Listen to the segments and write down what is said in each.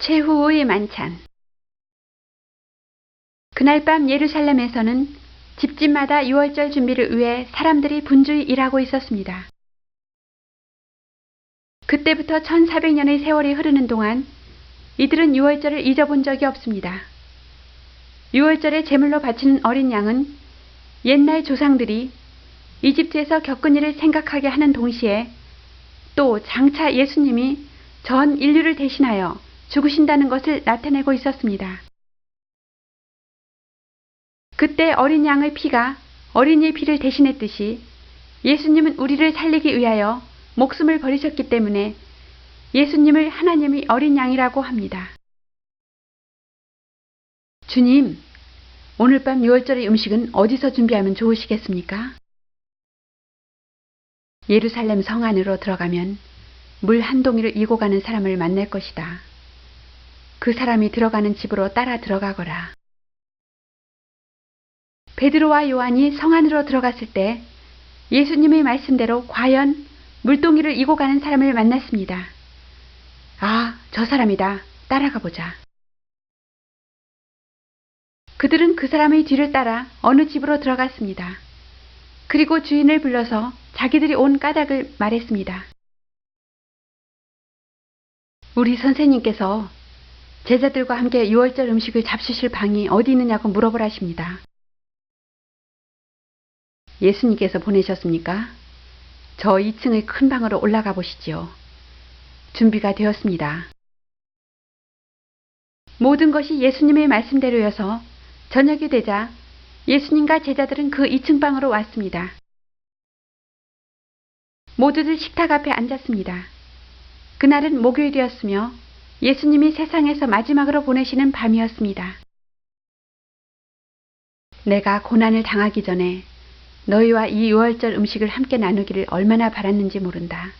최후의 만찬. 그날 밤 예루살렘에서는 집집마다 유월절 준비를 위해 사람들이 분주히 일하고 있었습니다. 그때부터 1400년의 세월이 흐르는 동안 이들은 유월절을 잊어본 적이 없습니다. 유월절에 제물로 바치는 어린 양은 옛날 조상들이 이집트에서 겪은 일을 생각하게 하는 동시에 또 장차 예수님이 전 인류를 대신하여 죽으신다는 것을 나타내고 있었습니다. 그때 어린 양의 피가 어린이의 피를 대신했듯이 예수님은 우리를 살리기 위하여 목숨을 버리셨기 때문에 예수님을 하나님의 어린 양이라고 합니다. 주님, 오늘 밤 유월절의 음식은 어디서 준비하면 좋으시겠습니까? 예루살렘 성 안으로 들어가면 물 한 동이를 이고 가는 사람을 만날 것이다. 그 사람이 들어가는 집으로 따라 들어가거라. 베드로와 요한이 성 안으로 들어갔을 때 예수님의 말씀대로 과연 물동이를 이고 가는 사람을 만났습니다. 아, 저 사람이다. 따라가 보자. 그들은 그 사람의 뒤를 따라 어느 집으로 들어갔습니다. 그리고 주인을 불러서 자기들이 온 까닭을 말했습니다. 우리 선생님께서 제자들과 함께 유월절 음식을 잡수실 방이 어디 있느냐고 물어보라십니다. 예수님께서 보내셨습니까? 저 2층의 큰 방으로 올라가 보시지요. 준비가 되었습니다. 모든 것이 예수님의 말씀대로여서 저녁이 되자 예수님과 제자들은 그 2층 방으로 왔습니다. 모두들 식탁 앞에 앉았습니다. 그날은 목요일이었으며 예수님이 세상에서 마지막으로 보내시는 밤이었습니다. 내가 고난을 당하기 전에 너희와 이 유월절 음식을 함께 나누기를 얼마나 바랐는지 모른다.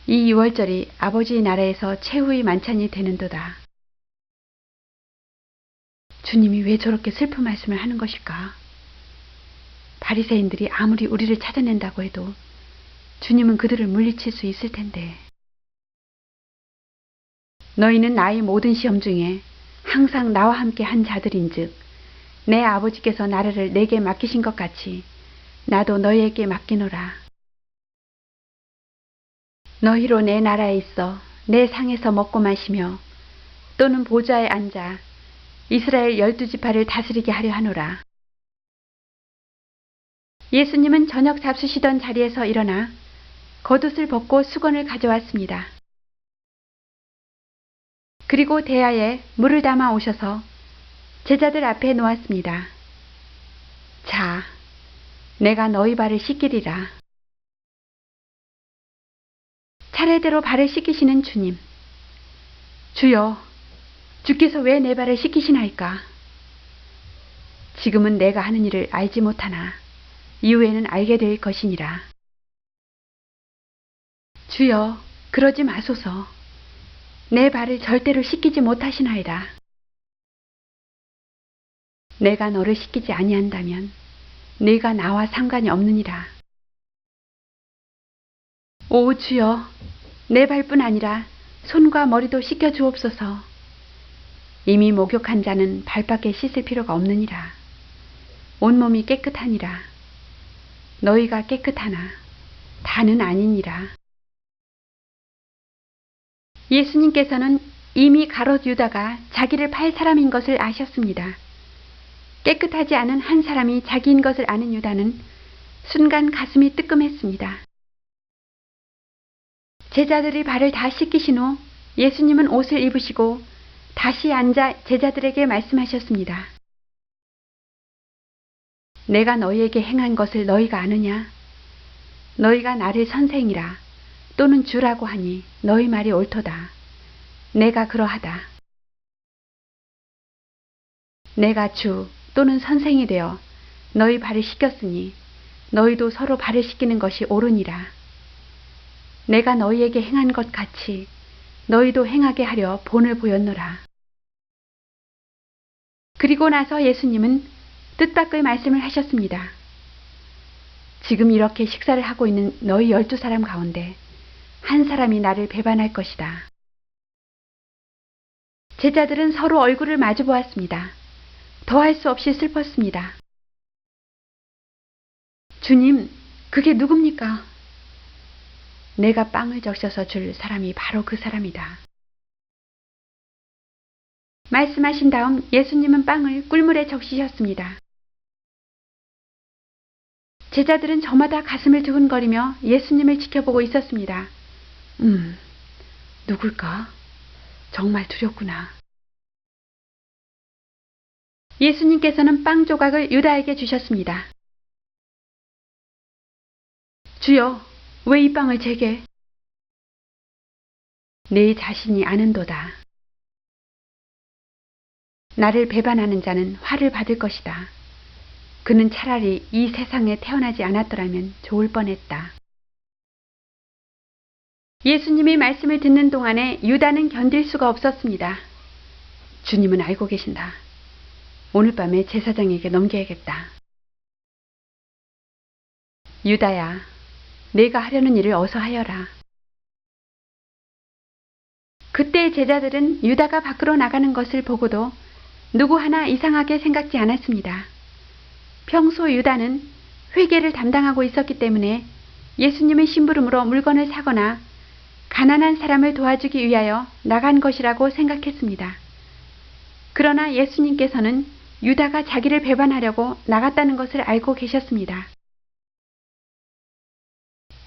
이 유월절이 아버지의 나라에서 최후의 만찬이 되는도다. 주님이 왜 저렇게 슬픈 말씀을 하는 것일까? 바리새인들이 아무리 우리를 찾아낸다고 해도 주님은 그들을 물리칠 수 있을 텐데. 너희는 나의 모든 시험 중에 항상 나와 함께 한 자들인즉 내 아버지께서 나라를 내게 맡기신 것 같이 나도 너희에게 맡기노라. 너희로 내 나라에 있어 내 상에서 먹고 마시며 또는 보좌에 앉아 이스라엘 12지파를 다스리게 하려 하노라. 예수님은 저녁 잡수시던 자리에서 일어나 겉옷을 벗고 수건을 가져왔습니다. 그리고 대야에 물을 담아 오셔서 제자들 앞에 놓았습니다. 자, 내가 너희 발을 씻기리라. 차례대로 발을 씻기시는 주님. 주여, 주께서 왜 내 발을 씻기시나이까? 지금은 내가 하는 일을 알지 못하나 이후에는 알게 될 것이니라. 주여, 그러지 마소서. 내 발을 절대로 씻기지 못하시나이다. 내가 너를 씻기지 아니한다면 네가 나와 상관이 없느니라. 오 주여, 내 발뿐 아니라 손과 머리도 씻겨 주옵소서. 이미 목욕한 자는 발밖에 씻을 필요가 없느니라. 온몸이 깨끗하니라. 너희가 깨끗하나 다는 아니니라. 예수님께서는 이미 가롯 유다가 자기를 팔 사람인 것을 아셨습니다. 깨끗하지 않은 한 사람이 자기인 것을 아는 유다는 순간 가슴이 뜨끔했습니다. 제자들이 발을 다 씻기신 후 예수님은 옷을 입으시고 다시 앉아 제자들에게 말씀하셨습니다. 내가 너희에게 행한 것을 너희가 아느냐? 너희가 나를 선생이라 또는 주라고 하니 너희 말이 옳도다. 내가 그러하다. 내가 주 또는 선생이 되어 너희 발을 씻겼으니 너희도 서로 발을 씻기는 것이 옳으니라. 내가 너희에게 행한 것 같이 너희도 행하게 하려 본을 보였노라. 그리고 나서 예수님은 뜻밖의 말씀을 하셨습니다. 지금 이렇게 식사를 하고 있는 너희 12사람 가운데 한 사람이 나를 배반할 것이다. 제자들은 서로 얼굴을 마주 보았습니다. 더할 수 없이 슬펐습니다. 주님, 그게 누굽니까? 내가 빵을 적셔서 줄 사람이 바로 그 사람이다. 말씀하신 다음 예수님은 빵을 꿀물에 적시셨습니다. 제자들은 저마다 가슴을 두근거리며 예수님을 지켜보고 있었습니다. 누굴까? 정말 두렵구나. 예수님께서는 빵 조각을 유다에게 주셨습니다. 주여, 왜 이 빵을 제게? 내 자신이 아는도다. 나를 배반하는 자는 화를 받을 것이다. 그는 차라리 이 세상에 태어나지 않았더라면 좋을 뻔했다. 예수님이 말씀을 듣는 동안에 유다는 견딜 수가 없었습니다. 주님은 알고 계신다. 오늘 밤에 제사장에게 넘겨야겠다. 유다야, 내가 하려는 일을 어서 하여라. 그때 제자들은 유다가 밖으로 나가는 것을 보고도 누구 하나 이상하게 생각지 않았습니다. 평소 유다는 회계를 담당하고 있었기 때문에 예수님의 심부름으로 물건을 사거나 가난한 사람을 도와주기 위하여 나간 것이라고 생각했습니다. 그러나 예수님께서는 유다가 자기를 배반하려고 나갔다는 것을 알고 계셨습니다.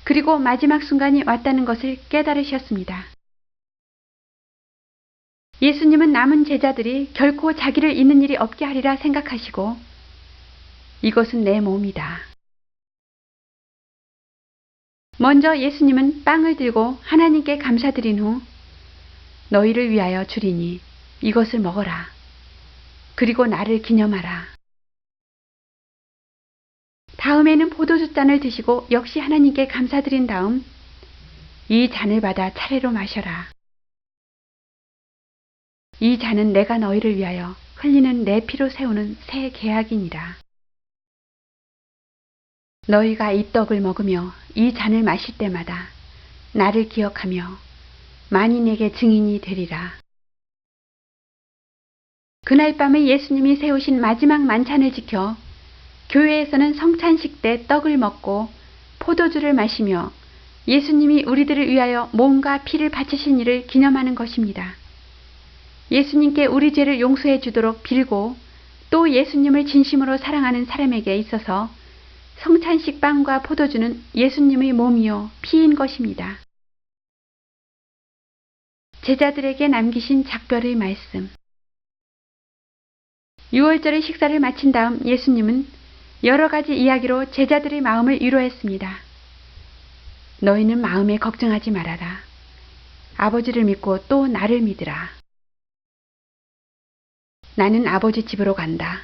그리고 마지막 순간이 왔다는 것을 깨달으셨습니다. 예수님은 남은 제자들이 결코 자기를 잊는 일이 없게 하리라 생각하시고 이것은 내 몸이다. 먼저 예수님은 빵을 들고 하나님께 감사드린 후 너희를 위하여 주리니 이것을 먹어라. 그리고 나를 기념하라. 다음에는 포도주 잔을 드시고 역시 하나님께 감사드린 다음 이 잔을 받아 차례로 마셔라. 이 잔은 내가 너희를 위하여 흘리는 내 피로 세우는 새 계약이니라. 너희가 이 떡을 먹으며 이 잔을 마실 때마다 나를 기억하며 만인에게 증인이 되리라. 그날 밤에 예수님이 세우신 마지막 만찬을 지켜 교회에서는 성찬식 때 떡을 먹고 포도주를 마시며 예수님이 우리들을 위하여 몸과 피를 바치신 일을 기념하는 것입니다. 예수님께 우리 죄를 용서해 주도록 빌고 또 예수님을 진심으로 사랑하는 사람에게 있어서 성찬식 빵과 포도주는 예수님의 몸이요 피인 것입니다. 제자들에게 남기신 작별의 말씀. 유월절의 식사를 마친 다음 예수님은 여러 가지 이야기로 제자들의 마음을 위로했습니다. 너희는 마음에 걱정하지 말아라. 아버지를 믿고 또 나를 믿으라. 나는 아버지 집으로 간다.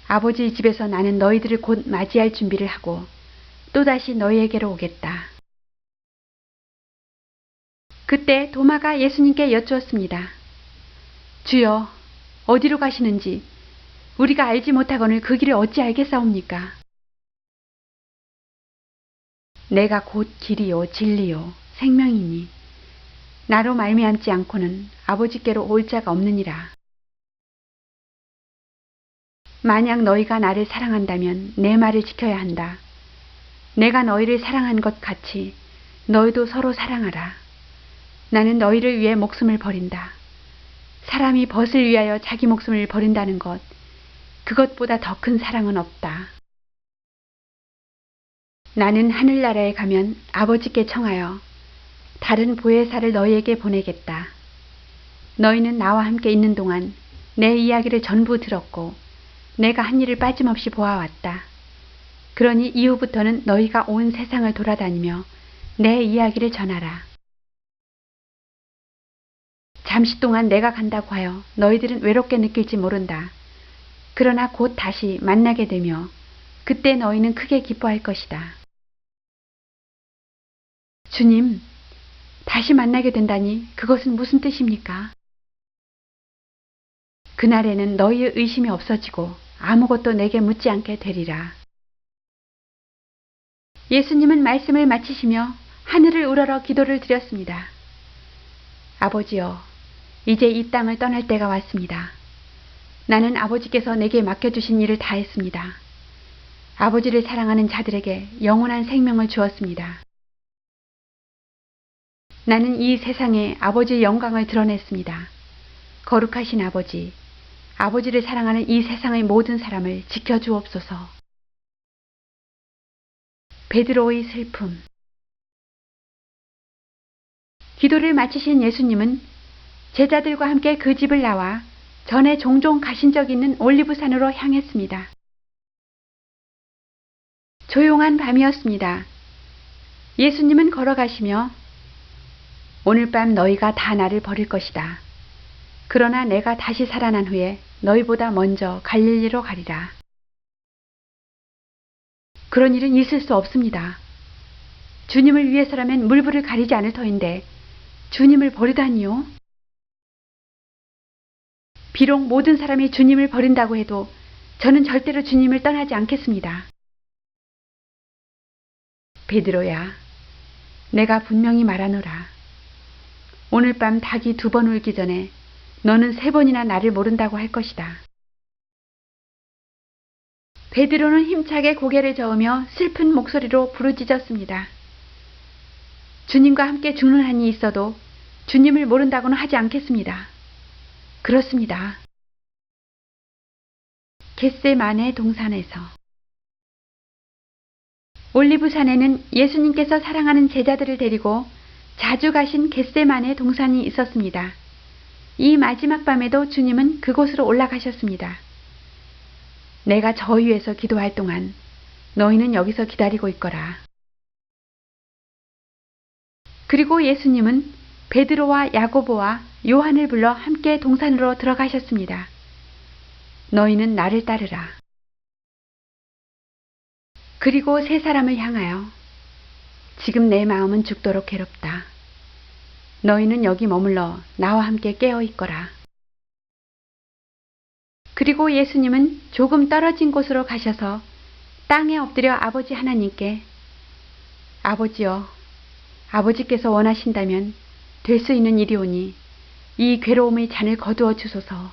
아버지 집에서 나는 너희들을 곧 맞이할 준비를 하고 또다시 너희에게로 오겠다. 그때 도마가 예수님께 여쭈었습니다. 주여, 어디로 가시는지 우리가 알지 못하거늘 그 길을 어찌 알겠사옵니까? 내가 곧 길이요 진리요 생명이니 나로 말미암지 않고는 아버지께로 올 자가 없느니라. 만약 너희가 나를 사랑한다면 내 말을 지켜야 한다. 내가 너희를 사랑한 것 같이 너희도 서로 사랑하라. 나는 너희를 위해 목숨을 버린다. 사람이 벗을 위하여 자기 목숨을 버린다는 것, 그것보다 더 큰 사랑은 없다. 나는 하늘나라에 가면 아버지께 청하여 다른 보혜사를 너희에게 보내겠다. 너희는 나와 함께 있는 동안 내 이야기를 전부 들었고 내가 한 일을 빠짐없이 보아왔다. 그러니 이후부터는 너희가 온 세상을 돌아다니며 내 이야기를 전하라. 잠시 동안 내가 간다고 하여 너희들은 외롭게 느낄지 모른다. 그러나 곧 다시 만나게 되며 그때 너희는 크게 기뻐할 것이다. 주님, 다시 만나게 된다니 그것은 무슨 뜻입니까? 그날에는 너희의 의심이 없어지고 아무것도 내게 묻지 않게 되리라. 예수님은 말씀을 마치시며 하늘을 우러러 기도를 드렸습니다. 아버지여, 이제 이 땅을 떠날 때가 왔습니다. 나는 아버지께서 내게 맡겨주신 일을 다 했습니다. 아버지를 사랑하는 자들에게 영원한 생명을 주었습니다. 나는 이 세상에 아버지의 영광을 드러냈습니다. 거룩하신 아버지, 아버지를 사랑하는 이 세상의 모든 사람을 지켜주옵소서. 베드로의 슬픔. 기도를 마치신 예수님은 제자들과 함께 그 집을 나와 전에 종종 가신 적 있는 올리브산으로 향했습니다. 조용한 밤이었습니다. 예수님은 걸어가시며 오늘 밤 너희가 다 나를 버릴 것이다. 그러나 내가 다시 살아난 후에 너희보다 먼저 갈릴리로 가리라. 그런 일은 있을 수 없습니다. 주님을 위해서라면 물불을 가리지 않을 터인데 주님을 버리다니요? 비록 모든 사람이 주님을 버린다고 해도 저는 절대로 주님을 떠나지 않겠습니다. 베드로야, 내가 분명히 말하노라. 오늘 밤 닭이 2번 울기 전에 너는 3번이나 나를 모른다고 할 것이다. 베드로는 힘차게 고개를 저으며 슬픈 목소리로 부르짖었습니다. 주님과 함께 죽는 한이 있어도 주님을 모른다고는 하지 않겠습니다. 그렇습니다. 겟세마네 동산에서. 올리브산에는 예수님께서 사랑하는 제자들을 데리고 자주 가신 겟세마네 동산이 있었습니다. 이 마지막 밤에도 주님은 그곳으로 올라가셨습니다. 내가 저 위에서 기도할 동안 너희는 여기서 기다리고 있거라. 그리고 예수님은 베드로와 야고보와 요한을 불러 함께 동산으로 들어가셨습니다. 너희는 나를 따르라. 그리고 3사람을 향하여 지금 내 마음은 죽도록 괴롭다. 너희는 여기 머물러 나와 함께 깨어 있거라. 그리고 예수님은 조금 떨어진 곳으로 가셔서 땅에 엎드려 아버지 하나님께 아버지여, 아버지께서 원하신다면 될 수 있는 일이오니 이 괴로움의 잔을 거두어 주소서.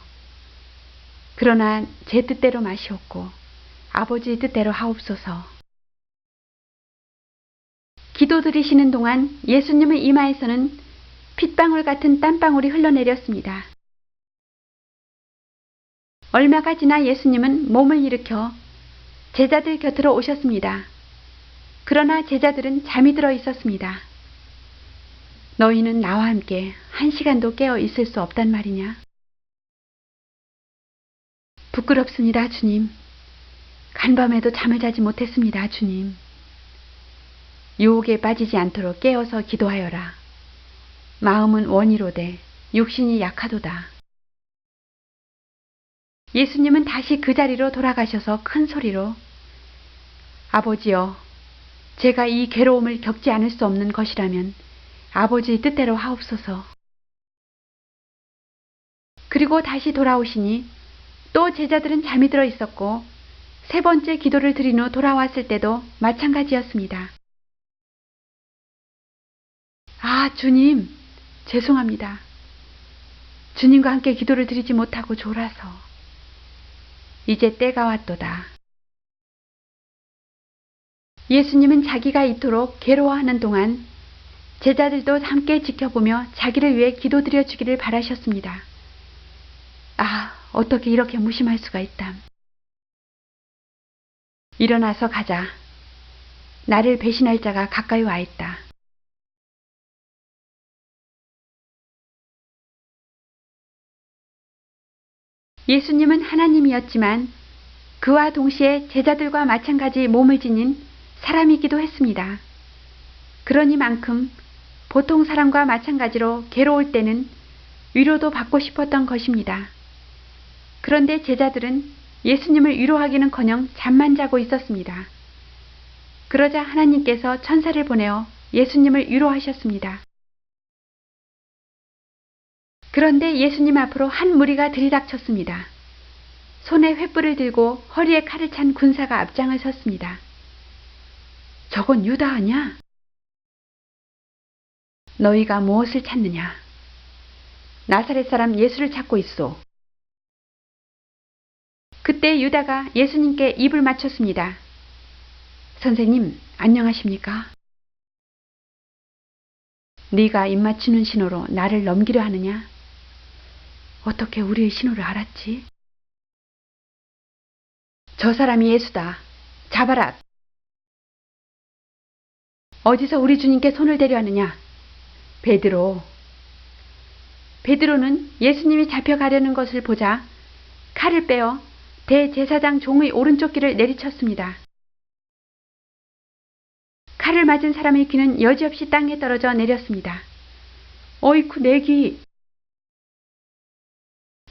그러나 제 뜻대로 마시옵고 아버지의 뜻대로 하옵소서. 기도드리시는 동안 예수님의 이마에서는 핏방울 같은 땀방울이 흘러내렸습니다. 얼마가 지나 예수님은 몸을 일으켜 제자들 곁으로 오셨습니다. 그러나 제자들은 잠이 들어 있었습니다. 너희는 나와 함께 1시간도 깨어 있을 수 없단 말이냐? 부끄럽습니다, 주님. 간밤에도 잠을 자지 못했습니다, 주님. 유혹에 빠지지 않도록 깨어서 기도하여라. 마음은 원이로되 육신이 약하도다. 예수님은 다시 그 자리로 돌아가셔서 큰 소리로 아버지여, 제가 이 괴로움을 겪지 않을 수 없는 것이라면 아버지의 뜻대로 하옵소서. 그리고 다시 돌아오시니 또 제자들은 잠이 들어 있었고 3번째 기도를 드린 후 돌아왔을 때도 마찬가지였습니다. 아, 주님, 죄송합니다. 주님과 함께 기도를 드리지 못하고 졸아서. 이제 때가 왔도다. 예수님은 자기가 이토록 괴로워하는 동안 제자들도 함께 지켜보며 자기를 위해 기도드려 주기를 바라셨습니다. 아, 어떻게 이렇게 무심할 수가 있담. 일어나서 가자. 나를 배신할 자가 가까이 와 있다. 예수님은 하나님이었지만 그와 동시에 제자들과 마찬가지 몸을 지닌 사람이기도 했습니다. 그러니만큼 보통 사람과 마찬가지로 괴로울 때는 위로도 받고 싶었던 것입니다. 그런데 제자들은 예수님을 위로하기는커녕 잠만 자고 있었습니다. 그러자 하나님께서 천사를 보내어 예수님을 위로하셨습니다. 그런데 예수님 앞으로 한 무리가 들이닥쳤습니다. 손에 횃불을 들고 허리에 칼을 찬 군사가 앞장을 섰습니다. 저건 유다 아냐? 너희가 무엇을 찾느냐? 나사렛 사람 예수를 찾고 있소. 그때 유다가 예수님께 입을 맞췄습니다. 선생님, 안녕하십니까? 네가 입 맞추는 신호로 나를 넘기려 하느냐? 어떻게 우리의 신호를 알았지? 저 사람이 예수다. 잡아라. 어디서 우리 주님께 손을 대려 하느냐? 베드로는 예수님이 잡혀가려는 것을 보자 칼을 빼어 대제사장 종의 오른쪽 귀를 내리쳤습니다. 칼을 맞은 사람의 귀는 여지없이 땅에 떨어져 내렸습니다. 어이쿠 내 귀!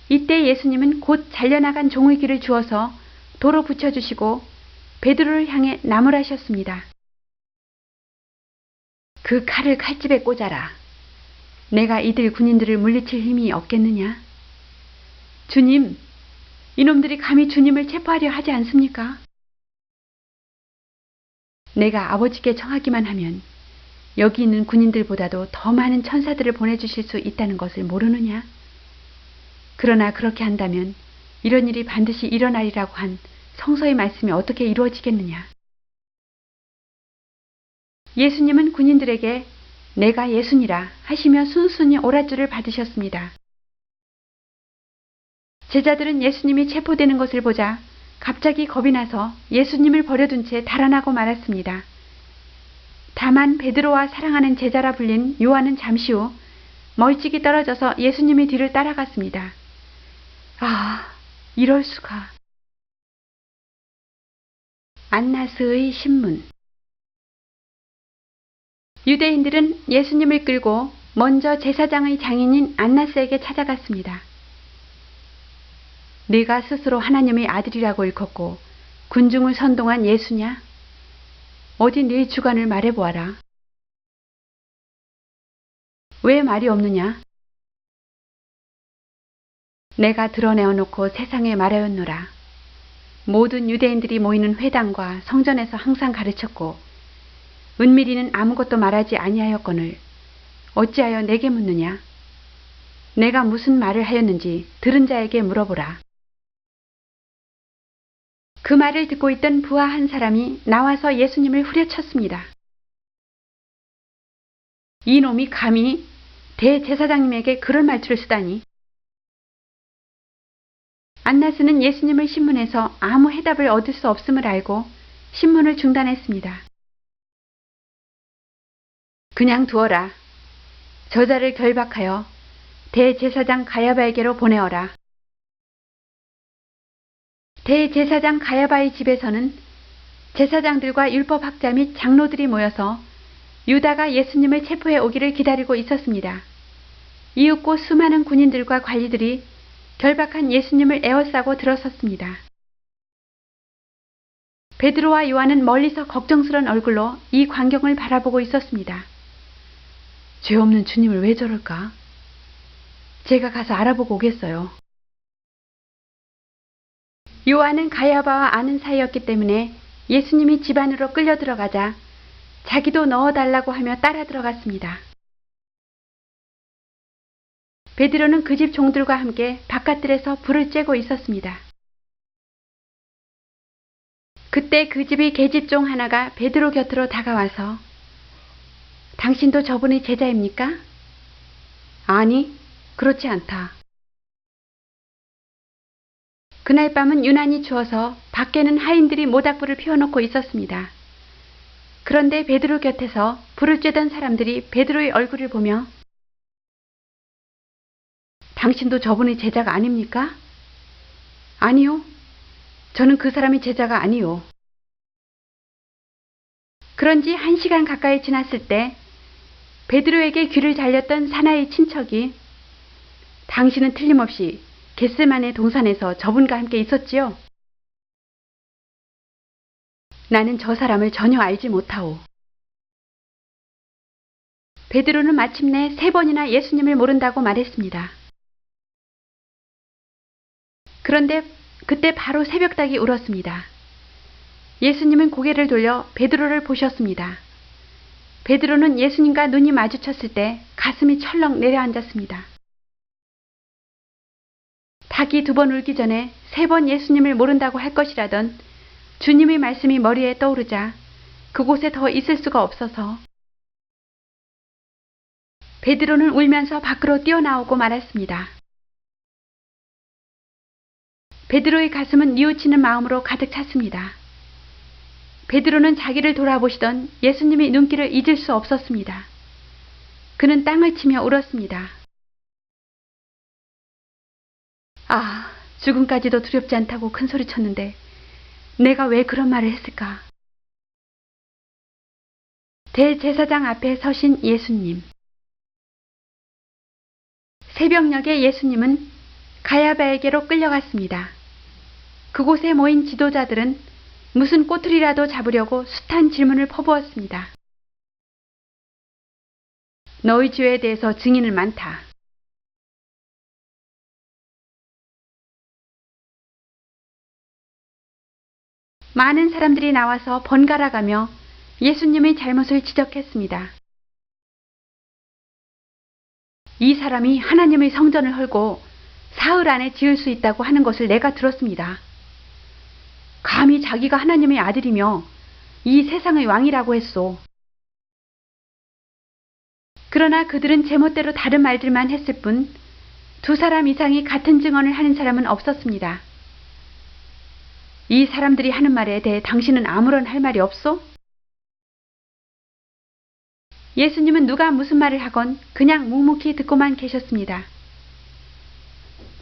이때 예수님은 곧 잘려나간 종의 귀를 주어서 도로 붙여주시고 베드로를 향해 나무라셨습니다. 그 칼을 칼집에 꽂아라. 내가 이들 군인들을 물리칠 힘이 없겠느냐? 주님, 이놈들이 감히 주님을 체포하려 하지 않습니까? 내가 아버지께 청하기만 하면 여기 있는 군인들보다도 더 많은 천사들을 보내주실 수 있다는 것을 모르느냐? 그러나 그렇게 한다면 이런 일이 반드시 일어나리라고 한 성서의 말씀이 어떻게 이루어지겠느냐? 예수님은 군인들에게 내가 예수니라 하시며 순순히 오랏줄을 받으셨습니다. 제자들은 예수님이 체포되는 것을 보자 갑자기 겁이 나서 예수님을 버려둔 채 달아나고 말았습니다. 다만 베드로와 사랑하는 제자라 불린 요한은 잠시 후 멀찍이 떨어져서 예수님의 뒤를 따라갔습니다. 아, 이럴 수가. 안나스의 신문. 유대인들은 예수님을 끌고 먼저 제사장의 장인인 안나스에게 찾아갔습니다. 네가 스스로 하나님의 아들이라고 일컫고 군중을 선동한 예수냐? 어디 네 주관을 말해보아라. 왜 말이 없느냐? 내가 드러내어놓고 세상에 말하였노라. 모든 유대인들이 모이는 회당과 성전에서 항상 가르쳤고 은밀히는 아무것도 말하지 아니하였거늘 어찌하여 내게 묻느냐? 내가 무슨 말을 하였는지 들은 자에게 물어보라. 그 말을 듣고 있던 부하 한 사람이 나와서 예수님을 후려쳤습니다. 이놈이 감히 대제사장님에게 그런 말투를 쓰다니. 안나스는 예수님을 신문해서 아무 해답을 얻을 수 없음을 알고 신문을 중단했습니다. 그냥 두어라. 저자를 결박하여 대제사장 가야바에게로 보내어라. 대제사장 가야바의 집에서는 제사장들과 율법학자 및 장로들이 모여서 유다가 예수님을 체포해 오기를 기다리고 있었습니다. 이윽고 수많은 군인들과 관리들이 결박한 예수님을 에워싸고 들어섰습니다. 베드로와 요한은 멀리서 걱정스런 얼굴로 이 광경을 바라보고 있었습니다. 죄 없는 주님을 왜 저럴까? 제가 가서 알아보고 오겠어요. 요한은 가야바와 아는 사이였기 때문에 예수님이 집 안으로 끌려 들어가자 자기도 넣어달라고 하며 따라 들어갔습니다. 베드로는 그 집 종들과 함께 바깥들에서 불을 쬐고 있었습니다. 그때 그 집의 계집종 하나가 베드로 곁으로 다가와서 당신도 저분의 제자입니까? 아니, 그렇지 않다. 그날 밤은 유난히 추워서 밖에는 하인들이 모닥불을 피워놓고 있었습니다. 그런데 베드로 곁에서 불을 쬐던 사람들이 베드로의 얼굴을 보며 당신도 저분의 제자가 아닙니까? 아니요. 저는 그 사람이 제자가 아니요. 그런지 1시간 가까이 지났을 때 베드로에게 귀를 잘렸던 사나의 친척이 당신은 틀림없이 겟세마네 동산에서 저분과 함께 있었지요? 나는 저 사람을 전혀 알지 못하오. 베드로는 마침내 3번이나 예수님을 모른다고 말했습니다. 그런데 그때 바로 새벽닭이 울었습니다. 예수님은 고개를 돌려 베드로를 보셨습니다. 베드로는 예수님과 눈이 마주쳤을 때 가슴이 철렁 내려앉았습니다. 닭이 2번 울기 전에 3번 예수님을 모른다고 할 것이라던 주님의 말씀이 머리에 떠오르자 그곳에 더 있을 수가 없어서 베드로는 울면서 밖으로 뛰어나오고 말았습니다. 베드로의 가슴은 뉘우치는 마음으로 가득 찼습니다. 베드로는 자기를 돌아보시던 예수님의 눈길을 잊을 수 없었습니다. 그는 땅을 치며 울었습니다. 아, 죽음까지도 두렵지 않다고 큰 소리 쳤는데 내가 왜 그런 말을 했을까? 대제사장 앞에 서신 예수님. 새벽녘에 예수님은 가야바에게로 끌려갔습니다. 그곳에 모인 지도자들은 무슨 꼬투리라도 잡으려고 숱한 질문을 퍼부었습니다. 너희 죄에 대해서 증인은 많다. 많은 사람들이 나와서 번갈아가며 예수님의 잘못을 지적했습니다. 이 사람이 하나님의 성전을 헐고 사흘 안에 지을 수 있다고 하는 것을 내가 들었습니다. 감히 자기가 하나님의 아들이며 이 세상의 왕이라고 했소. 그러나 그들은 제멋대로 다른 말들만 했을 뿐 2사람 이상이 같은 증언을 하는 사람은 없었습니다. 이 사람들이 하는 말에 대해 당신은 아무런 할 말이 없소? 예수님은 누가 무슨 말을 하건 그냥 묵묵히 듣고만 계셨습니다.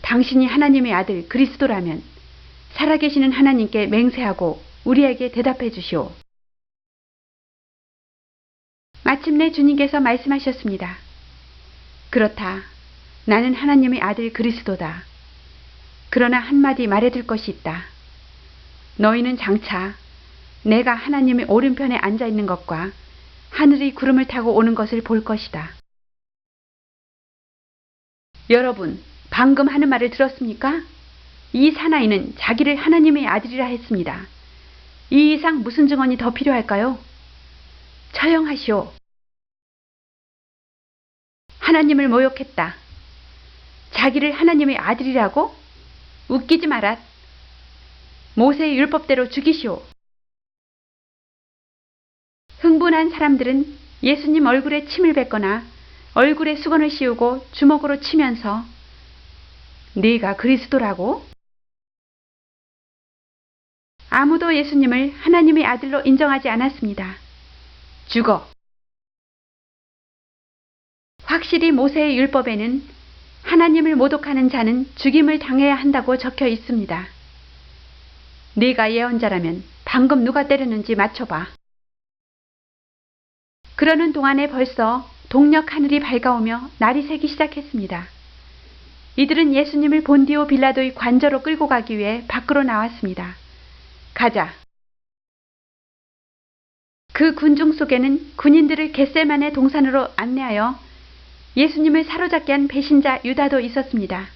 당신이 하나님의 아들 그리스도라면 살아계시는 하나님께 맹세하고 우리에게 대답해 주시오. 마침내 주님께서 말씀하셨습니다. 그렇다. 나는 하나님의 아들 그리스도다. 그러나 한마디 말해둘 것이 있다. 너희는 장차 내가 하나님의 오른편에 앉아있는 것과 하늘의 구름을 타고 오는 것을 볼 것이다. 여러분, 방금 하는 말을 들었습니까? 이 사나이는 자기를 하나님의 아들이라 했습니다. 이 이상 무슨 증언이 더 필요할까요? 처형하시오. 하나님을 모욕했다. 자기를 하나님의 아들이라고? 웃기지 마라. 모세의 율법대로 죽이시오. 흥분한 사람들은 예수님 얼굴에 침을 뱉거나 얼굴에 수건을 씌우고 주먹으로 치면서 네가 그리스도라고? 아무도 예수님을 하나님의 아들로 인정하지 않았습니다. 죽어. 확실히 모세의 율법에는 하나님을 모독하는 자는 죽임을 당해야 한다고 적혀 있습니다. 네가 예언자라면 방금 누가 때렸는지 맞춰봐. 그러는 동안에 벌써 동력 하늘이 밝아오며 날이 새기 시작했습니다. 이들은 예수님을 본디오 빌라도의 관저로 끌고 가기 위해 밖으로 나왔습니다. 가자. 그 군중 속에는 군인들을 겟세마네 동산으로 안내하여 예수님을 사로잡게 한 배신자 유다도 있었습니다.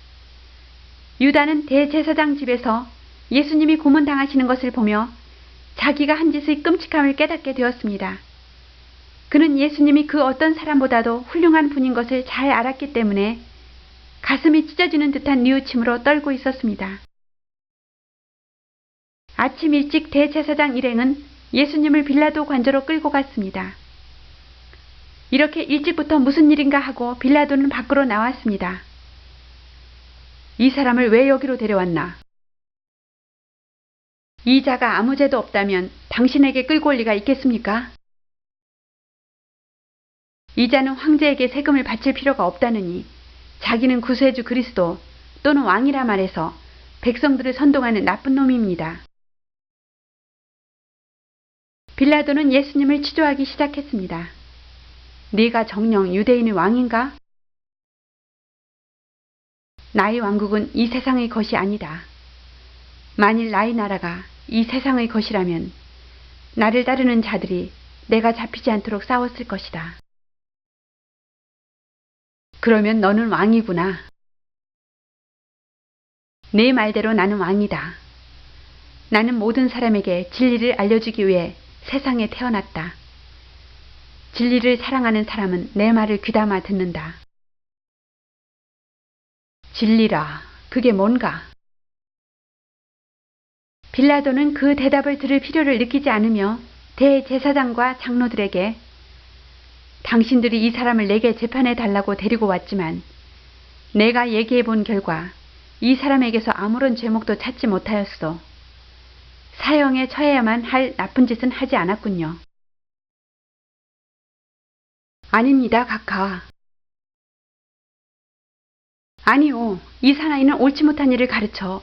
유다는 대제사장 집에서 예수님이 고문당하시는 것을 보며 자기가 한 짓의 끔찍함을 깨닫게 되었습니다. 그는 예수님이 그 어떤 사람보다도 훌륭한 분인 것을 잘 알았기 때문에 가슴이 찢어지는 듯한 뉘우침으로 떨고 있었습니다. 아침 일찍 대제사장 일행은 예수님을 빌라도 관저로 끌고 갔습니다. 이렇게 일찍부터 무슨 일인가 하고 빌라도는 밖으로 나왔습니다. 이 사람을 왜 여기로 데려왔나? 이 자가 아무 죄도 없다면 당신에게 끌고 올 리가 있겠습니까? 이 자는 황제에게 세금을 바칠 필요가 없다느니 자기는 구세주 그리스도 또는 왕이라 말해서 백성들을 선동하는 나쁜 놈입니다. 빌라도는 예수님을 취조하기 시작했습니다. 네가 정녕 유대인의 왕인가? 나의 왕국은 이 세상의 것이 아니다. 만일 나의 나라가 이 세상의 것이라면 나를 따르는 자들이 내가 잡히지 않도록 싸웠을 것이다. 그러면 너는 왕이구나. 네 말대로 나는 왕이다. 나는 모든 사람에게 진리를 알려주기 위해 세상에 태어났다. 진리를 사랑하는 사람은 내 말을 귀담아 듣는다. 진리라, 그게 뭔가? 빌라도는 그 대답을 들을 필요를 느끼지 않으며 대제사장과 장로들에게 당신들이 이 사람을 내게 재판해 달라고 데리고 왔지만 내가 얘기해 본 결과 이 사람에게서 아무런 죄목도 찾지 못하였소. 사형에 처해야만 할 나쁜 짓은 하지 않았군요. 아닙니다, 각하. 아니요, 이 사나이는 옳지 못한 일을 가르쳐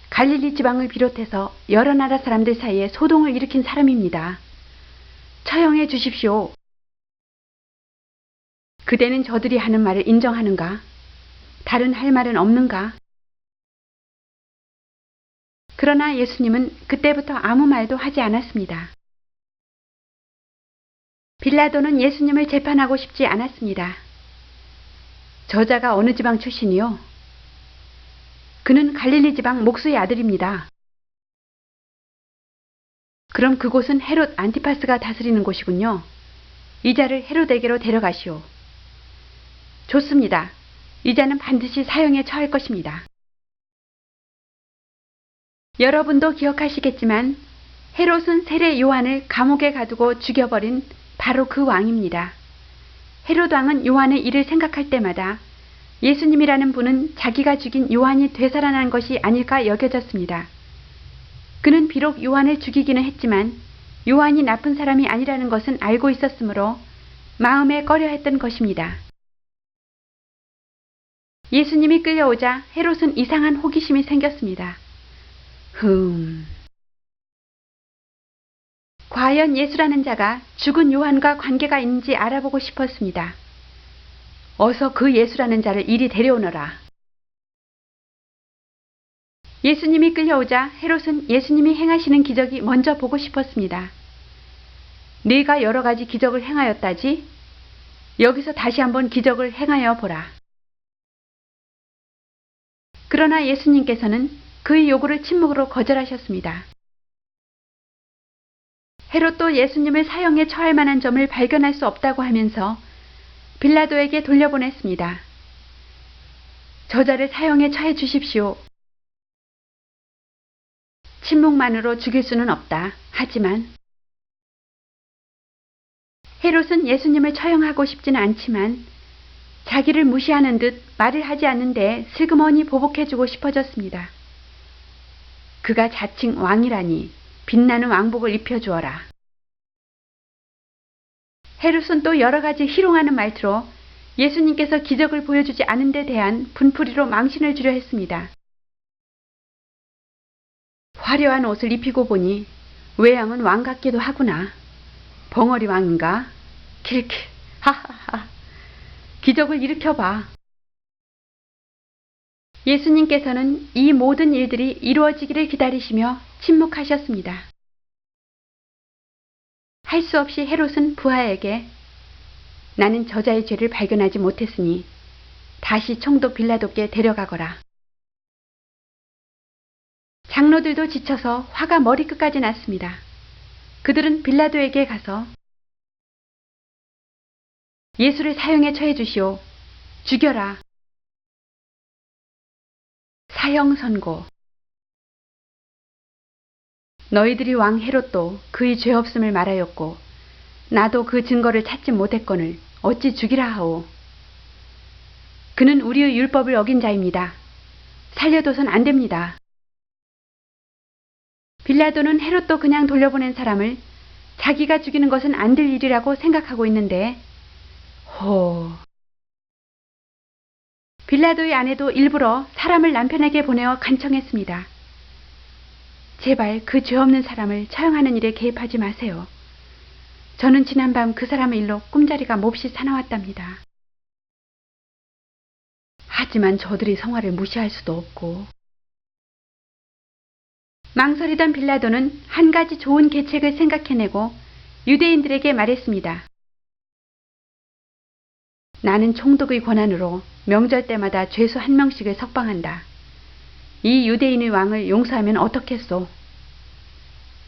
갈릴리 지방을 비롯해서 여러 나라 사람들 사이에 소동을 일으킨 사람입니다. 처형해 주십시오. 그대는 저들이 하는 말을 인정하는가? 다른 할 말은 없는가? 그러나 예수님은 그때부터 아무 말도 하지 않았습니다. 빌라도는 예수님을 재판하고 싶지 않았습니다. 저자가 어느 지방 출신이요? 그는 갈릴리 지방 목수의 아들입니다. 그럼 그곳은 헤롯 안티파스가 다스리는 곳이군요. 이 자를 헤롯에게로 데려가시오. 좋습니다. 이 자는 반드시 사형에 처할 것입니다. 여러분도 기억하시겠지만 헤롯은 세례 요한을 감옥에 가두고 죽여버린 바로 그 왕입니다. 헤롯 왕은 요한의 일을 생각할 때마다 예수님이라는 분은 자기가 죽인 요한이 되살아난 것이 아닐까 여겨졌습니다. 그는 비록 요한을 죽이기는 했지만 요한이 나쁜 사람이 아니라는 것은 알고 있었으므로 마음에 꺼려했던 것입니다. 예수님이 끌려오자 헤롯은 이상한 호기심이 생겼습니다. 과연 예수라는 자가 죽은 요한과 관계가 있는지 알아보고 싶었습니다. 어서 그 예수라는 자를 이리 데려오너라. 예수님이 끌려오자 헤롯은 예수님이 행하시는 기적이 먼저 보고 싶었습니다. 네가 여러 가지 기적을 행하였다지? 여기서 다시 한번 기적을 행하여 보라. 그러나 예수님께서는 그의 요구를 침묵으로 거절하셨습니다. 헤롯도 예수님을 사형에 처할 만한 점을 발견할 수 없다고 하면서 빌라도에게 돌려보냈습니다. 저자를 사형에 처해 주십시오. 침묵만으로 죽일 수는 없다. 하지만 헤롯은 예수님을 처형하고 싶지는 않지만 자기를 무시하는 듯 말을 하지 않는데 슬그머니 보복해주고 싶어졌습니다. 그가 자칭 왕이라니 빛나는 왕복을 입혀주어라. 헤롯은 또 여러 가지 희롱하는 말투로 예수님께서 기적을 보여주지 않은 데 대한 분풀이로 망신을 주려 했습니다. 화려한 옷을 입히고 보니 외양은 왕 같기도 하구나. 벙어리 왕인가? 킬킬, 하하하. 기적을 일으켜봐. 예수님께서는 이 모든 일들이 이루어지기를 기다리시며 침묵하셨습니다. 할 수 없이 헤롯은 부하에게 나는 저자의 죄를 발견하지 못했으니 다시 총독 빌라도께 데려가거라. 장로들도 지쳐서 화가 머리끝까지 났습니다. 그들은 빌라도에게 가서 예수를 사형에 처해 주시오. 죽여라. 사형 선고. 너희들이 왕 헤롯도 그의 죄 없음을 말하였고 나도 그 증거를 찾지 못했거늘 어찌 죽이라 하오. 그는 우리의 율법을 어긴 자입니다. 살려둬선 안 됩니다. 빌라도는 헤롯도 그냥 돌려보낸 사람을 자기가 죽이는 것은 안 될 일이라고 생각하고 있는데 빌라도의 아내도 일부러 사람을 남편에게 보내어 간청했습니다. 제발 그 죄 없는 사람을 처형하는 일에 개입하지 마세요. 저는 지난밤 그 사람의 일로 꿈자리가 몹시 사나웠답니다. 하지만 저들이 성화를 무시할 수도 없고. 망설이던 빌라도는 한 가지 좋은 계책을 생각해내고 유대인들에게 말했습니다. 나는 총독의 권한으로 명절 때마다 죄수 한 명씩을 석방한다. 이 유대인의 왕을 용서하면 어떻겠소?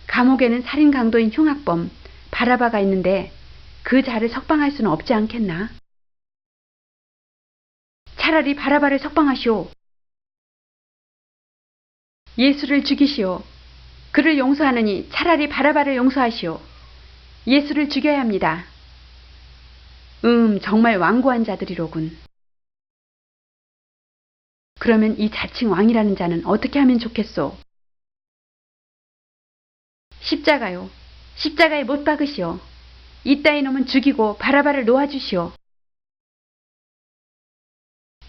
감옥에는 살인 강도인 흉악범 바라바가 있는데 그 자를 석방할 수는 없지 않겠나? 차라리 바라바를 석방하시오. 예수를 죽이시오. 그를 용서하느니 차라리 바라바를 용서하시오. 예수를 죽여야 합니다. 정말 완고한 자들이로군. 그러면 이 자칭 왕이라는 자는 어떻게 하면 좋겠소? 십자가요. 십자가에 못 박으시오. 이따위 놈은 죽이고 바라바를 놓아주시오.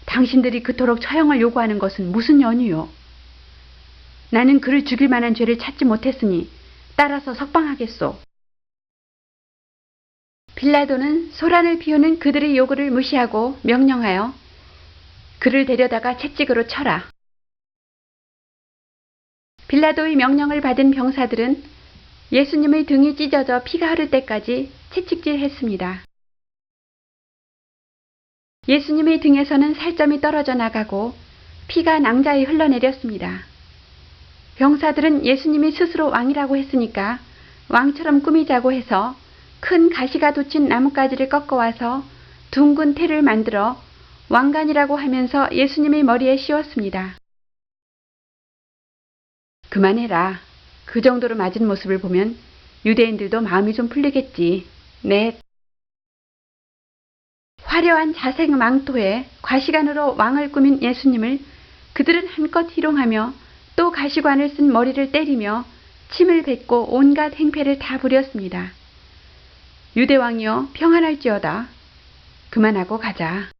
당신들이 그토록 처형을 요구하는 것은 무슨 연유요? 나는 그를 죽일 만한 죄를 찾지 못했으니 따라서 석방하겠소. 빌라도는 소란을 피우는 그들의 요구를 무시하고 명령하여 그를 데려다가 채찍으로 쳐라. 빌라도의 명령을 받은 병사들은 예수님의 등이 찢어져 피가 흐를 때까지 채찍질했습니다. 예수님의 등에서는 살점이 떨어져 나가고 피가 낭자히 흘러내렸습니다. 병사들은 예수님이 스스로 왕이라고 했으니까 왕처럼 꾸미자고 해서 큰 가시가 돋친 나뭇가지를 꺾어와서 둥근 태를 만들어 왕관이라고 하면서 예수님의 머리에 씌웠습니다. 그만해라. 그 정도로 맞은 모습을 보면 유대인들도 마음이 좀 풀리겠지. 네. 화려한 자색 망토에 과시관으로 왕을 꾸민 예수님을 그들은 한껏 희롱하며 또 가시관을 쓴 머리를 때리며 침을 뱉고 온갖 행패를 다 부렸습니다. 유대왕이여 평안할지어다. 그만하고 가자.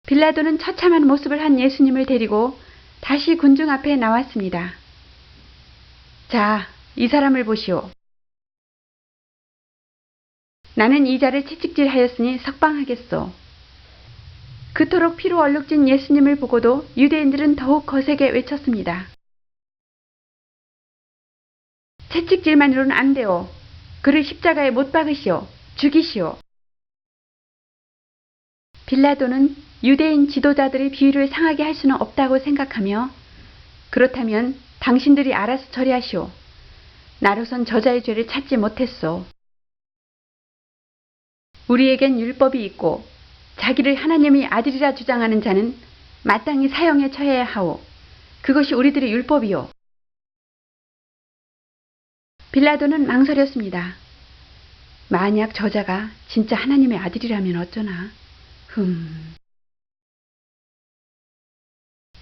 빌라도는 처참한 모습을 한 예수님을 데리고 다시 군중 앞에 나왔습니다. 자, 이 사람을 보시오. 나는 이 자를 채찍질하였으니 석방하겠소. 그토록 피로 얼룩진 예수님을 보고도 유대인들은 더욱 거세게 외쳤습니다. 채찍질만으로는 안 돼요. 그를 십자가에 못 박으시오. 죽이시오. 빌라도는 유대인 지도자들의 비위를 상하게 할 수는 없다고 생각하며 그렇다면 당신들이 알아서 처리하시오. 나로선 저자의 죄를 찾지 못했소. 우리에겐 율법이 있고 자기를 하나님의 아들이라 주장하는 자는 마땅히 사형에 처해야 하오. 그것이 우리들의 율법이요. 빌라도는 망설였습니다. 만약 저자가 진짜 하나님의 아들이라면 어쩌나.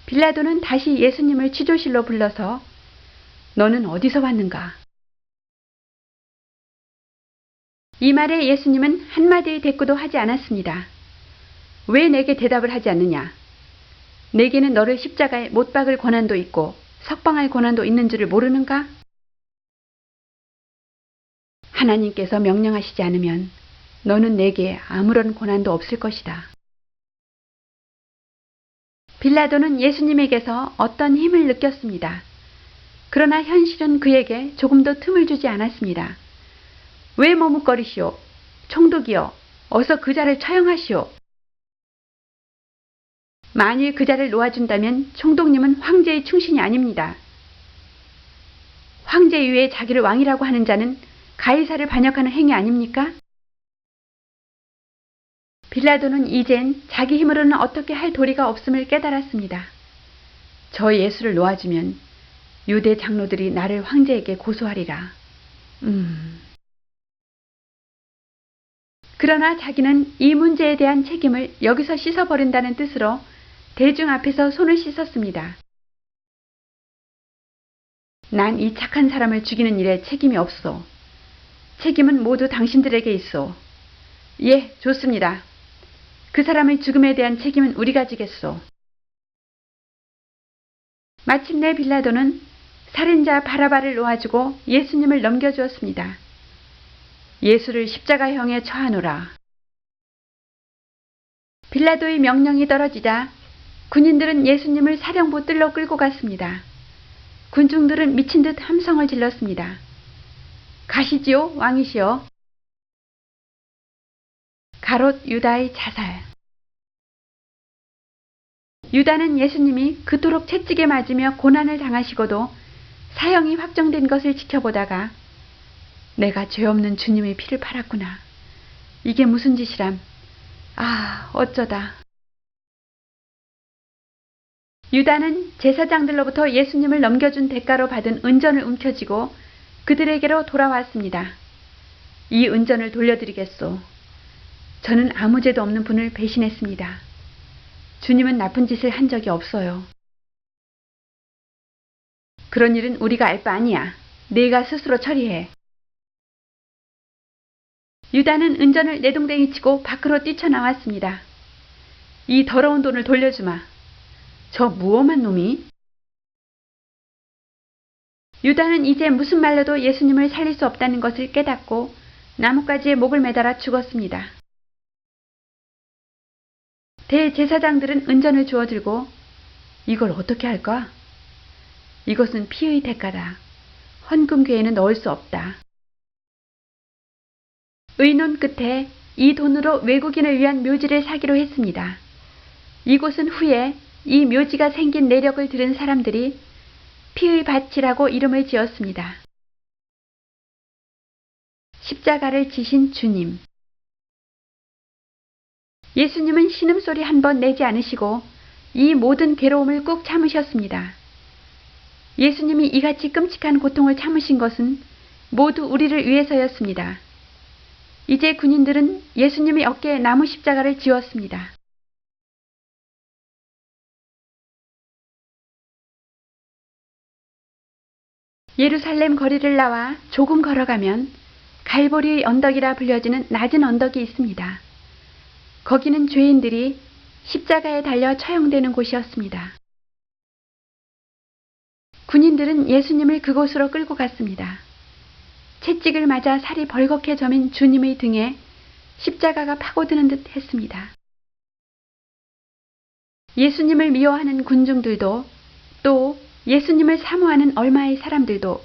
빌라도는 다시 예수님을 취조실로 불러서 너는 어디서 왔는가? 이 말에 예수님은 한마디의 대꾸도 하지 않았습니다. 왜 내게 대답을 하지 않느냐? 내게는 너를 십자가에 못 박을 권한도 있고 석방할 권한도 있는 줄을 모르는가? 하나님께서 명령하시지 않으면 너는 내게 아무런 권한도 없을 것이다. 빌라도는 예수님에게서 어떤 힘을 느꼈습니다. 그러나 현실은 그에게 조금도 틈을 주지 않았습니다. 왜 머뭇거리시오? 총독이여, 어서 그 자를 처형하시오. 만일 그 자를 놓아준다면 총독님은 황제의 충신이 아닙니다. 황제 위에 자기를 왕이라고 하는 자는 가이사를 반역하는 행위 아닙니까? 빌라도는 이젠 자기 힘으로는 어떻게 할 도리가 없음을 깨달았습니다. 저 예수를 놓아주면 유대 장로들이 나를 황제에게 고소하리라. 그러나 자기는 이 문제에 대한 책임을 여기서 씻어버린다는 뜻으로 대중 앞에서 손을 씻었습니다. 난 이 착한 사람을 죽이는 일에 책임이 없소. 책임은 모두 당신들에게 있소. 예, 좋습니다. 그 사람의 죽음에 대한 책임은 우리가 지겠소. 마침내 빌라도는 살인자 바라바를 놓아주고 예수님을 넘겨주었습니다. 예수를 십자가형에 처하노라. 빌라도의 명령이 떨어지자 군인들은 예수님을 사령부 뜰로 끌고 갔습니다. 군중들은 미친 듯 함성을 질렀습니다. 가시지요, 왕이시여. 가롯 유다의 자살. 유다는 예수님이 그토록 채찍에 맞으며 고난을 당하시고도 사형이 확정된 것을 지켜보다가 내가 죄 없는 주님의 피를 팔았구나. 이게 무슨 짓이람. 아, 어쩌다. 유다는 제사장들로부터 예수님을 넘겨준 대가로 받은 은전을 움켜쥐고 그들에게로 돌아왔습니다. 이 은전을 돌려드리겠소. 저는 아무 죄도 없는 분을 배신했습니다. 주님은 나쁜 짓을 한 적이 없어요. 그런 일은 우리가 알 바 아니야. 네가 스스로 처리해. 유다는 은전을 내동댕이 치고 밖으로 뛰쳐나왔습니다. 이 더러운 돈을 돌려주마. 저 무엄한 놈이. 유다는 이제 무슨 말로도 예수님을 살릴 수 없다는 것을 깨닫고 나뭇가지에 목을 매달아 죽었습니다. 대제사장들은 은전을 주워들고 이걸 어떻게 할까? 이것은 피의 대가다. 헌금괴에는 넣을 수 없다. 의논 끝에 이 돈으로 외국인을 위한 묘지를 사기로 했습니다. 이곳은 후에 이 묘지가 생긴 내력을 들은 사람들이 피의 밭이라고 이름을 지었습니다. 십자가를 지신 주님. 예수님은 신음소리 한 번 내지 않으시고 이 모든 괴로움을 꾹 참으셨습니다. 예수님이 이같이 끔찍한 고통을 참으신 것은 모두 우리를 위해서였습니다. 이제 군인들은 예수님의 어깨에 나무 십자가를 지었습니다. 예루살렘 거리를 나와 조금 걸어가면 갈보리의 언덕이라 불려지는 낮은 언덕이 있습니다. 거기는 죄인들이 십자가에 달려 처형되는 곳이었습니다. 군인들은 예수님을 그곳으로 끌고 갔습니다. 채찍을 맞아 살이 벌겋게 저민 주님의 등에 십자가가 파고드는 듯 했습니다. 예수님을 미워하는 군중들도 또 예수님을 사모하는 얼마의 사람들도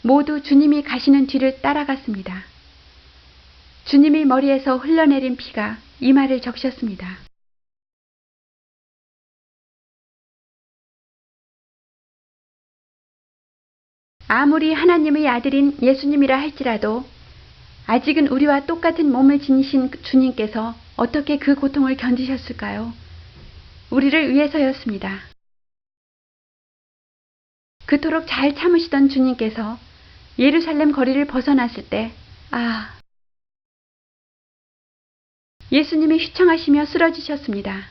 모두 주님이 가시는 뒤를 따라갔습니다. 주님의 머리에서 흘러내린 피가 이마를 적셨습니다. 아무리 하나님의 아들인 예수님이라 할지라도 아직은 우리와 똑같은 몸을 지니신 주님께서 어떻게 그 고통을 견디셨을까요? 우리를 위해서였습니다. 그토록 잘 참으시던 주님께서 예루살렘 거리를 벗어났을 때, 예수님이 휘청하시며 쓰러지셨습니다.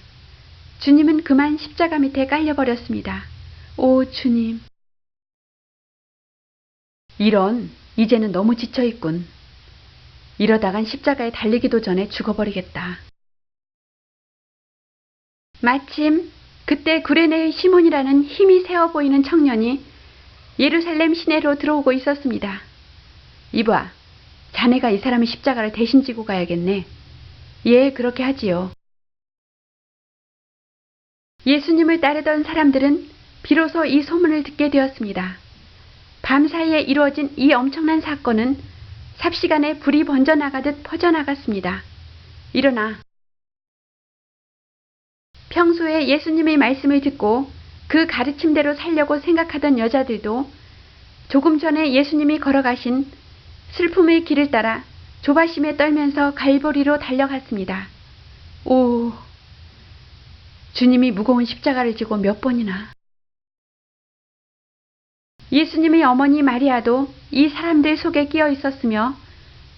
주님은 그만 십자가 밑에 깔려버렸습니다. 오 주님. 이제는 너무 지쳐있군. 이러다간 십자가에 달리기도 전에 죽어버리겠다. 마침 그때 구레네의 시몬이라는 힘이 세어 보이는 청년이 예루살렘 시내로 들어오고 있었습니다. 이봐, 자네가 이 사람의 십자가를 대신 지고 가야겠네. 예, 그렇게 하지요. 예수님을 따르던 사람들은 비로소 이 소문을 듣게 되었습니다. 밤사이에 이루어진 이 엄청난 사건은 삽시간에 불이 번져나가듯 퍼져나갔습니다. 일어나. 평소에 예수님의 말씀을 듣고 그 가르침대로 살려고 생각하던 여자들도 조금 전에 예수님이 걸어가신 슬픔의 길을 따라 조바심에 떨면서 갈보리로 달려갔습니다. 오, 주님이 무거운 십자가를 지고 몇 번이나. 예수님의 어머니 마리아도 이 사람들 속에 끼어 있었으며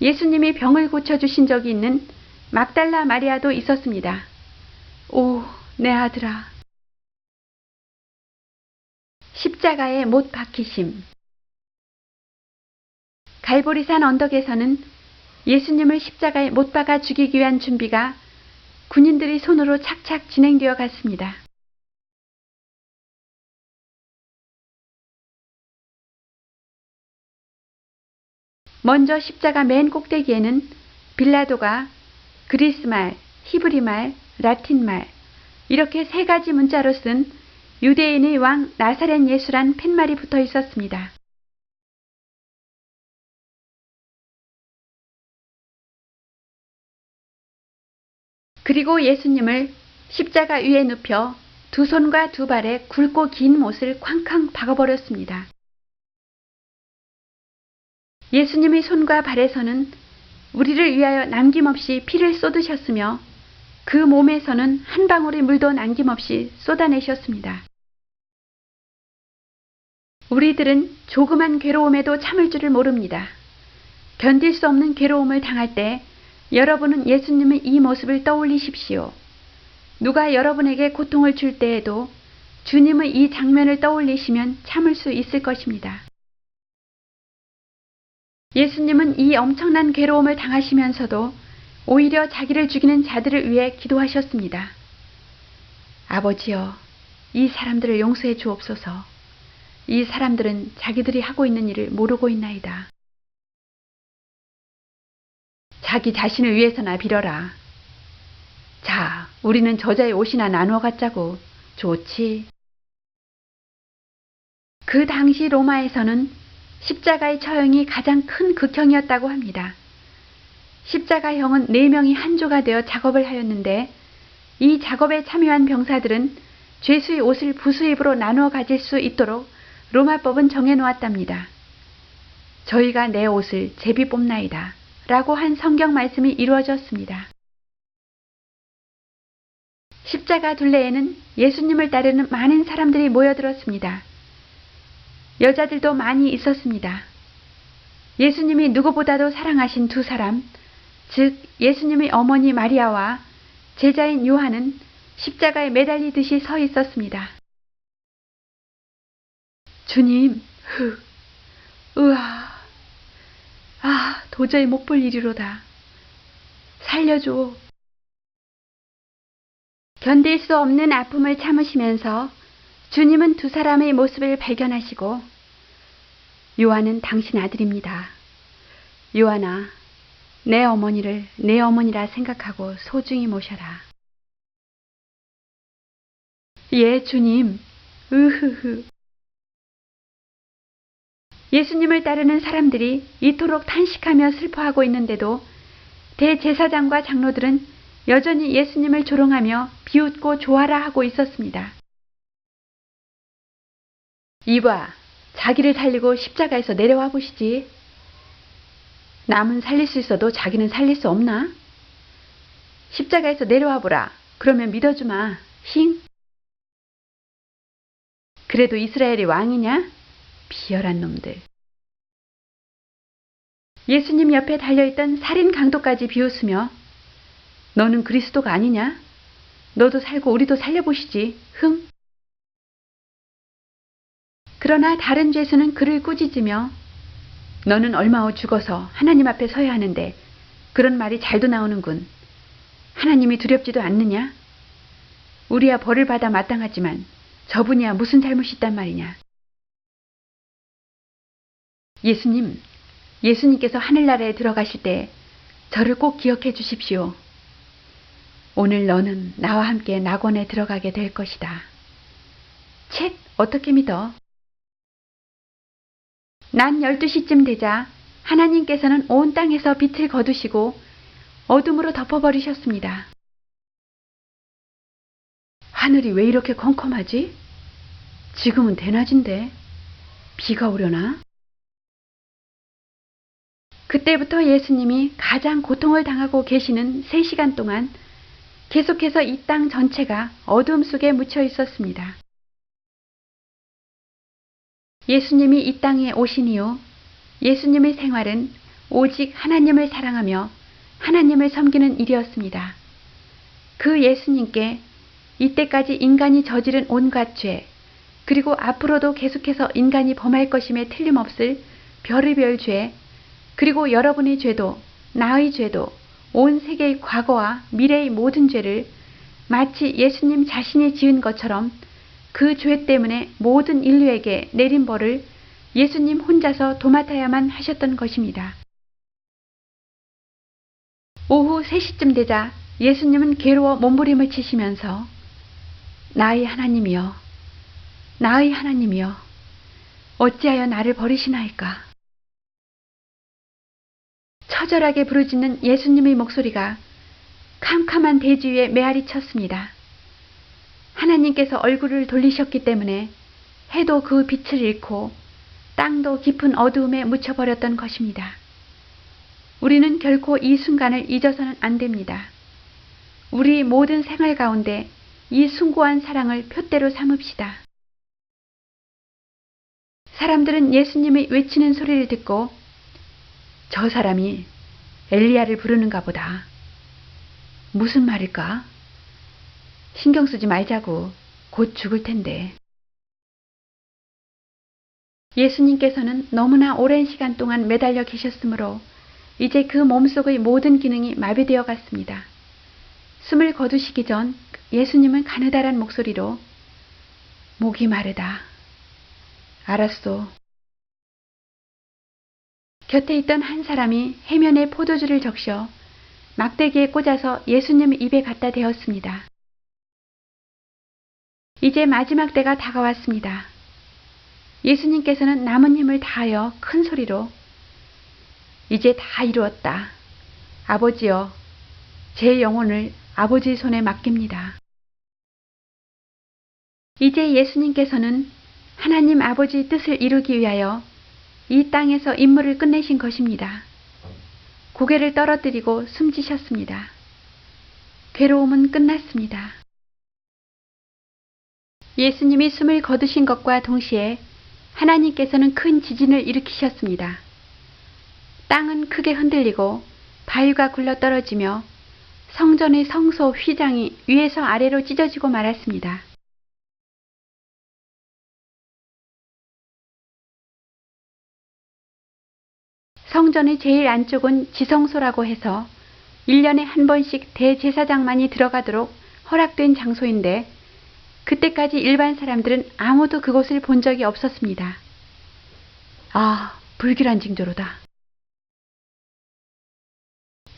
예수님이 병을 고쳐주신 적이 있는 막달라 마리아도 있었습니다. 오, 내 아들아. 십자가에 못 박히심. 갈보리산 언덕에서는 예수님을 십자가에 못 박아 죽이기 위한 준비가 군인들의 손으로 착착 진행되어 갔습니다. 먼저 십자가 맨 꼭대기에는 빌라도가 그리스말, 히브리말, 라틴말 이렇게 세 가지 문자로 쓴 유대인의 왕 나사렛 예수란 팻말이 붙어 있었습니다. 그리고 예수님을 십자가 위에 눕혀 두 손과 두 발에 굵고 긴 못을 쾅쾅 박아버렸습니다. 예수님의 손과 발에서는 우리를 위하여 남김없이 피를 쏟으셨으며 그 몸에서는 한 방울의 물도 남김없이 쏟아내셨습니다. 우리들은 조그만 괴로움에도 참을 줄을 모릅니다. 견딜 수 없는 괴로움을 당할 때 여러분은 예수님의 이 모습을 떠올리십시오. 누가 여러분에게 고통을 줄 때에도 주님의 이 장면을 떠올리시면 참을 수 있을 것입니다. 예수님은 이 엄청난 괴로움을 당하시면서도 오히려 자기를 죽이는 자들을 위해 기도하셨습니다. 아버지여, 이 사람들을 용서해 주옵소서. 이 사람들은 자기들이 하고 있는 일을 모르고 있나이다. 자기 자신을 위해서나 빌어라. 자, 우리는 저자의 옷이나 나누어 갖자고. 좋지. 그 당시 로마에서는 십자가의 처형이 가장 큰 극형이었다고 합니다. 십자가형은 4명이 한 조가 되어 작업을 하였는데 이 작업에 참여한 병사들은 죄수의 옷을 부수입으로 나누어 가질 수 있도록 로마법은 정해놓았답니다. 저희가 내 옷을 제비 뽑나이다 라고 한 성경 말씀이 이루어졌습니다. 십자가 둘레에는 예수님을 따르는 많은 사람들이 모여들었습니다. 여자들도 많이 있었습니다. 예수님이 누구보다도 사랑하신 두 사람, 즉 예수님의 어머니 마리아와 제자인 요한은 십자가에 매달리듯이 서 있었습니다. 주님, 으아, 도저히 못 볼 일이로다. 살려줘. 견딜 수 없는 아픔을 참으시면서 주님은 두 사람의 모습을 발견하시고 요한은 당신 아들입니다. 요한아, 내 어머니를 내 어머니라 생각하고 소중히 모셔라. 예, 주님. 으흐흐. 예수님을 따르는 사람들이 이토록 탄식하며 슬퍼하고 있는데도 대제사장과 장로들은 여전히 예수님을 조롱하며 비웃고 좋아라 하고 있었습니다. 이봐, 자기를 살리고 십자가에서 내려와 보시지. 남은 살릴 수 있어도 자기는 살릴 수 없나? 십자가에서 내려와 보라. 그러면 믿어주마. 힝. 그래도 이스라엘의 왕이냐? 비열한 놈들. 예수님 옆에 달려있던 살인 강도까지 비웃으며 너는 그리스도가 아니냐? 너도 살고 우리도 살려보시지. 흥. 그러나 다른 죄수는 그를 꾸짖으며 너는 얼마 후 죽어서 하나님 앞에 서야 하는데 그런 말이 잘도 나오는군. 하나님이 두렵지도 않느냐? 우리야 벌을 받아 마땅하지만 저분이야 무슨 잘못이 있단 말이냐? 예수님께서 하늘나라에 들어가실 때 저를 꼭 기억해 주십시오. 오늘 너는 나와 함께 낙원에 들어가게 될 것이다. 쳇, 어떻게 믿어? 낮 12시쯤 되자 하나님께서는 온 땅에서 빛을 거두시고 어둠으로 덮어버리셨습니다. 하늘이 왜 이렇게 컴컴하지? 지금은 대낮인데 비가 오려나? 그때부터 예수님이 가장 고통을 당하고 계시는 3시간 동안 계속해서 이 땅 전체가 어둠 속에 묻혀 있었습니다. 예수님이 이 땅에 오신 이후 예수님의 생활은 오직 하나님을 사랑하며 하나님을 섬기는 일이었습니다. 그 예수님께 이때까지 인간이 저지른 온갖 죄, 그리고 앞으로도 계속해서 인간이 범할 것임에 틀림없을 별의별 죄, 그리고 여러분의 죄도, 나의 죄도, 온 세계의 과거와 미래의 모든 죄를 마치 예수님 자신이 지은 것처럼 그 죄 때문에 모든 인류에게 내린 벌을 예수님 혼자서 도맡아야만 하셨던 것입니다. 오후 3시쯤 되자 예수님은 괴로워 몸부림을 치시면서 나의 하나님이여, 나의 하나님이여, 어찌하여 나를 버리시나이까? 처절하게 부르짖는 예수님의 목소리가 캄캄한 대지 위에 메아리 쳤습니다. 하나님께서 얼굴을 돌리셨기 때문에 해도 그 빛을 잃고 땅도 깊은 어두움에 묻혀버렸던 것입니다. 우리는 결코 이 순간을 잊어서는 안 됩니다. 우리 모든 생활 가운데 이 숭고한 사랑을 표대로 삼읍시다. 사람들은 예수님의 외치는 소리를 듣고 저 사람이 엘리야를 부르는가 보다. 무슨 말일까? 신경 쓰지 말자고. 곧 죽을 텐데. 예수님께서는 너무나 오랜 시간 동안 매달려 계셨으므로 이제 그 몸속의 모든 기능이 마비되어 갔습니다. 숨을 거두시기 전 예수님은 가느다란 목소리로 목이 마르다. 알았소. 곁에 있던 한 사람이 해면에 포도주를 적셔 막대기에 꽂아서 예수님 입에 갖다 대었습니다. 이제 마지막 때가 다가왔습니다. 예수님께서는 남은 힘을 다하여 큰 소리로 이제 다 이루었다. 아버지여, 제 영혼을 아버지의 손에 맡깁니다. 이제 예수님께서는 하나님 아버지의 뜻을 이루기 위하여 이 땅에서 임무를 끝내신 것입니다. 고개를 떨어뜨리고 숨지셨습니다. 괴로움은 끝났습니다. 예수님이 숨을 거두신 것과 동시에 하나님께서는 큰 지진을 일으키셨습니다. 땅은 크게 흔들리고 바위가 굴러 떨어지며 성전의 성소 휘장이 위에서 아래로 찢어지고 말았습니다. 성전의 제일 안쪽은 지성소라고 해서 1년에 한 번씩 대제사장만이 들어가도록 허락된 장소인데 그때까지 일반 사람들은 아무도 그곳을 본 적이 없었습니다. 아, 불길한 징조로다.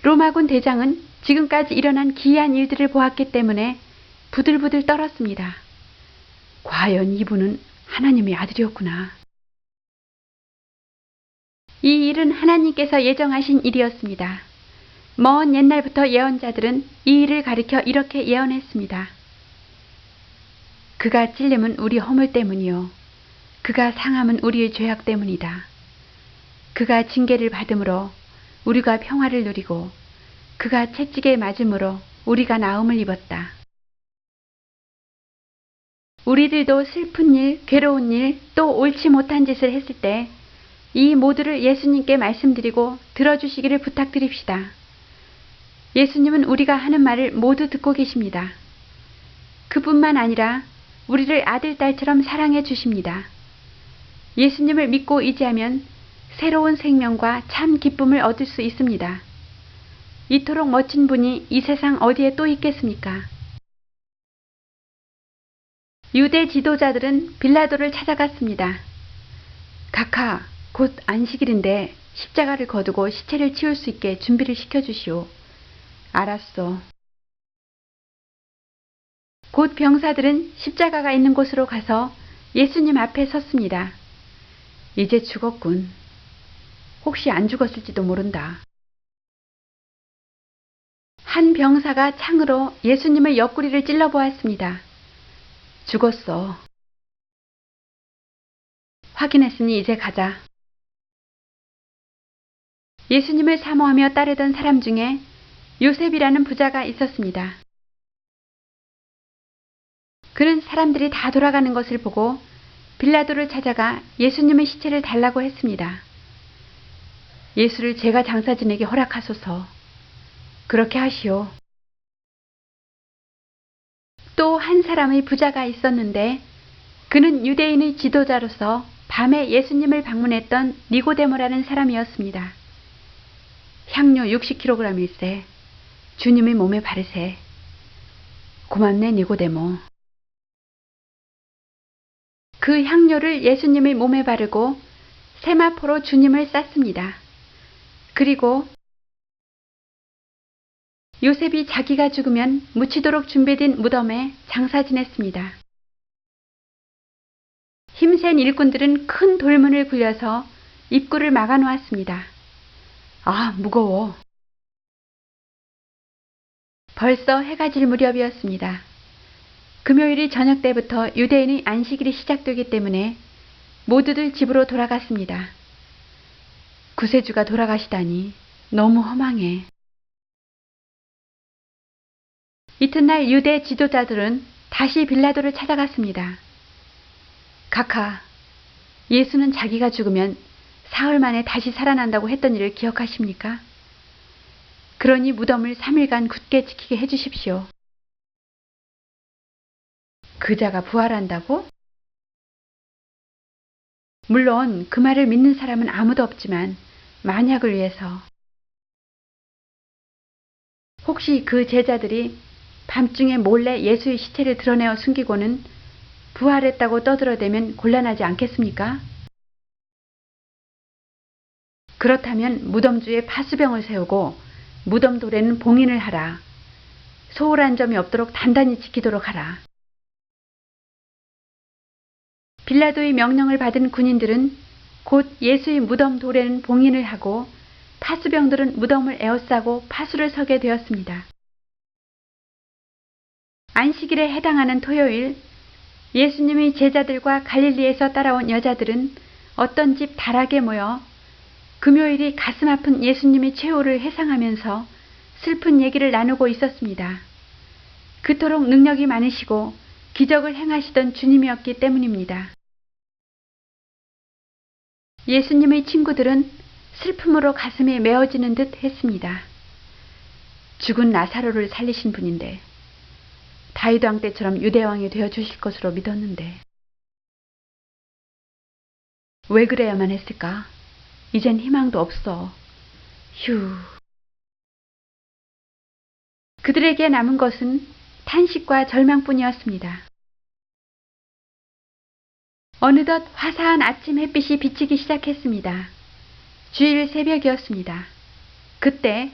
로마군 대장은 지금까지 일어난 기이한 일들을 보았기 때문에 부들부들 떨었습니다. 과연 이분은 하나님의 아들이었구나. 이 일은 하나님께서 예정하신 일이었습니다. 먼 옛날부터 예언자들은 이 일을 가리켜 이렇게 예언했습니다. 그가 찔림은 우리 허물 때문이요. 그가 상함은 우리의 죄악 때문이다. 그가 징계를 받음으로 우리가 평화를 누리고 그가 채찍에 맞음으로 우리가 나음을 입었다. 우리들도 슬픈 일, 괴로운 일, 또 옳지 못한 짓을 했을 때 이 모두를 예수님께 말씀드리고 들어주시기를 부탁드립시다. 예수님은 우리가 하는 말을 모두 듣고 계십니다. 그뿐만 아니라 우리를 아들, 딸처럼 사랑해 주십니다. 예수님을 믿고 의지하면 새로운 생명과 참 기쁨을 얻을 수 있습니다. 이토록 멋진 분이 이 세상 어디에 또 있겠습니까? 유대 지도자들은 빌라도를 찾아갔습니다. 각하, 곧 안식일인데 십자가를 거두고 시체를 치울 수 있게 준비를 시켜주시오. 알았소. 곧 병사들은 십자가가 있는 곳으로 가서 예수님 앞에 섰습니다. 이제 죽었군. 혹시 안 죽었을지도 모른다. 한 병사가 창으로 예수님의 옆구리를 찔러보았습니다. 죽었어. 확인했으니 이제 가자. 예수님을 사모하며 따르던 사람 중에 요셉이라는 부자가 있었습니다. 그는 사람들이 다 돌아가는 것을 보고 빌라도를 찾아가 예수님의 시체를 달라고 했습니다. 예수를 제가 장사 지내게 허락하소서. 그렇게 하시오. 또 한 사람의 부자가 있었는데 그는 유대인의 지도자로서 밤에 예수님을 방문했던 니고데모라는 사람이었습니다. 향료 60kg일세. 주님의 몸에 바르세. 고맙네, 니고데모. 그 향료를 예수님의 몸에 바르고 세마포로 주님을 쌌습니다. 그리고 요셉이 자기가 죽으면 묻히도록 준비된 무덤에 장사 지냈습니다. 힘센 일꾼들은 큰 돌문을 굴려서 입구를 막아 놓았습니다. 아, 무거워. 벌써 해가 질 무렵이었습니다. 금요일이 저녁 때부터 유대인의 안식일이 시작되기 때문에 모두들 집으로 돌아갔습니다. 구세주가 돌아가시다니 너무 허망해. 이튿날 유대 지도자들은 다시 빌라도를 찾아갔습니다. 각하, 예수는 자기가 죽으면 사흘 만에 다시 살아난다고 했던 일을 기억하십니까? 그러니 무덤을 3일간 굳게 지키게 해주십시오. 그자가 부활한다고? 물론 그 말을 믿는 사람은 아무도 없지만 만약을 위해서 혹시 그 제자들이 밤중에 몰래 예수의 시체를 드러내어 숨기고는 부활했다고 떠들어대면 곤란하지 않겠습니까? 그렇다면 무덤주에 파수병을 세우고 무덤 돌에는 봉인을 하라. 소홀한 점이 없도록 단단히 지키도록 하라. 빌라도의 명령을 받은 군인들은 곧 예수의 무덤 돌에는 봉인을 하고 파수병들은 무덤을 에워싸고 파수를 서게 되었습니다. 안식일에 해당하는 토요일, 예수님의 제자들과 갈릴리에서 따라온 여자들은 어떤 집 다락에 모여 금요일이 가슴 아픈 예수님의 최후를 회상하면서 슬픈 얘기를 나누고 있었습니다. 그토록 능력이 많으시고 기적을 행하시던 주님이었기 때문입니다. 예수님의 친구들은 슬픔으로 가슴이 메어지는 듯 했습니다. 죽은 나사로를 살리신 분인데 다윗 왕 때처럼 유대왕이 되어 주실 것으로 믿었는데 왜 그래야만 했을까? 이젠 희망도 없어. 휴. 그들에게 남은 것은 탄식과 절망뿐이었습니다. 어느덧 화사한 아침 햇빛이 비치기 시작했습니다. 주일 새벽이었습니다. 그때